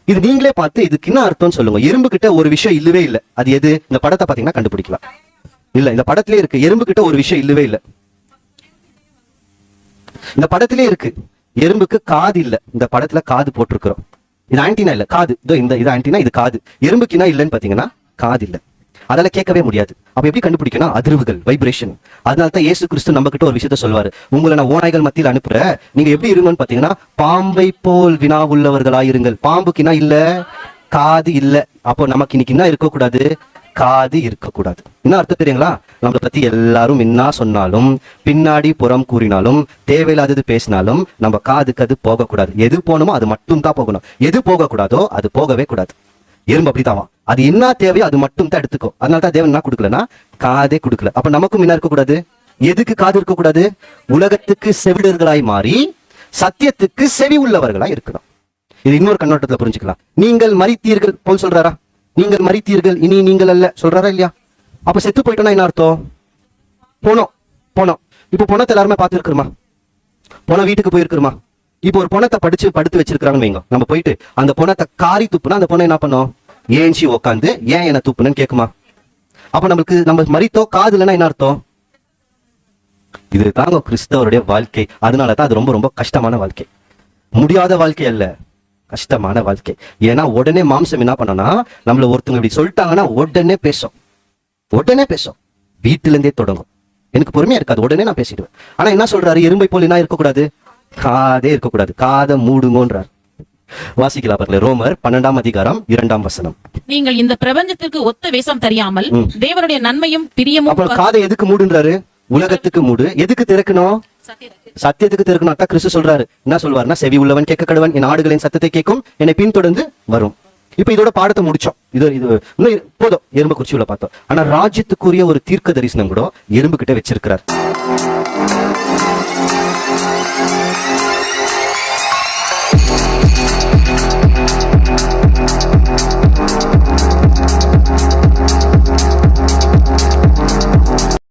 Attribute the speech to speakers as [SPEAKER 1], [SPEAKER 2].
[SPEAKER 1] இது நீங்களே பார்த்து இதுக்கு என்ன அர்த்தம் சொல்லுங்க. எறும்பு கிட்ட ஒரு விஷயம் இல்லவே இல்லை. அது எது? இந்த படத்தை பாத்தீங்கன்னா கண்டுபிடிக்கலாம். இல்ல, இந்த படத்திலே இருக்கு. எறும்பு கிட்ட ஒரு விஷயம் இல்லவே இல்லை. இந்த படத்திலே இருக்கு. எறும்புக்கு காது இல்ல. இந்த படத்துல காது போட்டிருக்கிறோம். இது ஆன்டினா இல்ல, காது. இது ஆன்டினா, இது காது. எறும்புக்கு என்ன இல்லைன்னு பாத்தீங்கன்னா காது இல்ல. அதெல்லாம் கேட்கவே முடியாது. அப்ப எப்படி கண்டுபிடிக்கணும்? அதிர்வுகள், வைப்ரேஷன். அதனால தான் இயேசு கிறிஸ்து நம்ம கிட்ட ஒரு விஷயத்த சொல்வாரு. உங்களை நான் ஓநாய்கள் மத்தியில் அனுப்புறேன், நீங்க எப்படி இருங்கன்னு பாத்தீங்கன்னா பாம்பை போல் வினா உள்ளவர்களாயிருங்கள். பாம்புக்கு என்ன இல்ல? காது இல்ல. அப்போ நமக்கு இன்னைக்கு என்ன இருக்கக்கூடாது? காது இருக்கக்கூடாது. என்ன அர்த்தம் தெரியுங்களா? நம்மளை பத்தி எல்லாரும் என்ன சொன்னாலும், பின்னாடி புறம் கூறினாலும், தேவையில்லாதது பேசினாலும் நம்ம காதுக்கு அது போகக்கூடாது. எது போகணுமோ அது மட்டும் தான் போகணும். எது போகக்கூடாதோ அது போகவே கூடாது. எறும்பு அப்படித்தான். அது என்ன தேவையோ அது மட்டும் தான் எடுத்துக்கோ. அதனால தான் தேவன் என்ன கொடுக்கலன்னா காதே கொடுக்கல. அப்ப நமக்கும் என்ன இருக்கக்கூடாது? எதுக்கு காது இருக்கக்கூடாது? உலகத்துக்கு செவிடர்களாய் மாறி சத்தியத்துக்கு செவி உள்ளவர்களாய் இருக்கணும். இது இன்னொரு கண்ணோட்டத்துல புரிஞ்சுக்கலாம். நீங்கள் மரித்தீர்கள் போல் சொல்றாரா? நீங்கள் மரித்தீர்கள், இனி நீங்கள் அல்ல சொல்றாரா இல்லையா? அப்ப செத்து போயிட்டோம்னா என்ன அர்த்தம்? போனோம். இப்ப பொணத்தை எல்லாருமே பார்த்துருக்குமா? பொணம் வீட்டுக்கு போயிருக்குமா? இப்போ ஒரு பொணத்தை படுத்து வச்சிருக்காங்கன்னு வைங்க. நம்ம போயிட்டு அந்த பொணத்தை காரி துப்புனா அந்த பொண்ணை என்ன பண்ணோம்? ஏஞ்சி உக்காந்து ஏன் என்ன துப்புனன்னு கேக்குமா? அப்ப நம்ம மரித்தோ காது இல்லைன்னா என்ன அர்த்தம்? இது தாங்க கிறிஸ்தவருடைய வாழ்க்கை. அதனாலதான் அது ரொம்ப ரொம்ப கஷ்டமான வாழ்க்கை. முடியாத வாழ்க்கை அல்ல, கஷ்டமான வாழ்க்கை. ஏன்னா உடனே மாம்சம் என்ன பண்ணனா, நம்மள ஒருத்தவங்க இப்படி சொல்லிட்டாங்கன்னா உடனே பேசும். வீட்டுல இருந்தே தொடங்கும். எனக்கு பொறுமையா இருக்காது, உடனே நான் பேசிடுவேன். ஆனா என்ன சொல்றாரு? எறும்பை போல் என்ன இருக்கக்கூடாது? காதே இருக்கக்கூடாது. காதை மூடுங்கன்றார். வாசிக்கலாம் பாருங்க. ரோமர் 12ஆம் அதிகாரம் 2ஆம் வசனம்.
[SPEAKER 2] நீங்கள் இந்த பிரபஞ்சத்திற்கு ஒத்த வேஷம் தெரியாமல் தேவனுடைய நன்மையும் பிரியமும்.
[SPEAKER 1] அப்ப காதை எதுக்கு மூடுன்றாரு? உலகத்துக்கு மூடு. எதுக்கு திறக்கணும்? சத்தியத்துக்கு திறக்கணும். அதான் கிறிஸ்து சொல்றாரு. என்ன சொல்வாருன்னா, செவி உள்ளவன் கேட்க கடவன், என் ஆடுகளின் சத்தத்தை கேட்கும், என்னை பின்தொடர்ந்து வரும். இப்ப இதோட பாடத்தை முடிச்சோம். இது இன்னும் போதும். எறும்பு குறிச்சியுள்ள பார்த்தோம். ஆனா ராஜ்யத்துக்குரிய ஒரு தீர்க்க தரிசனம் கூட எறும்பு கிட்ட வச்சிருக்கிறார்.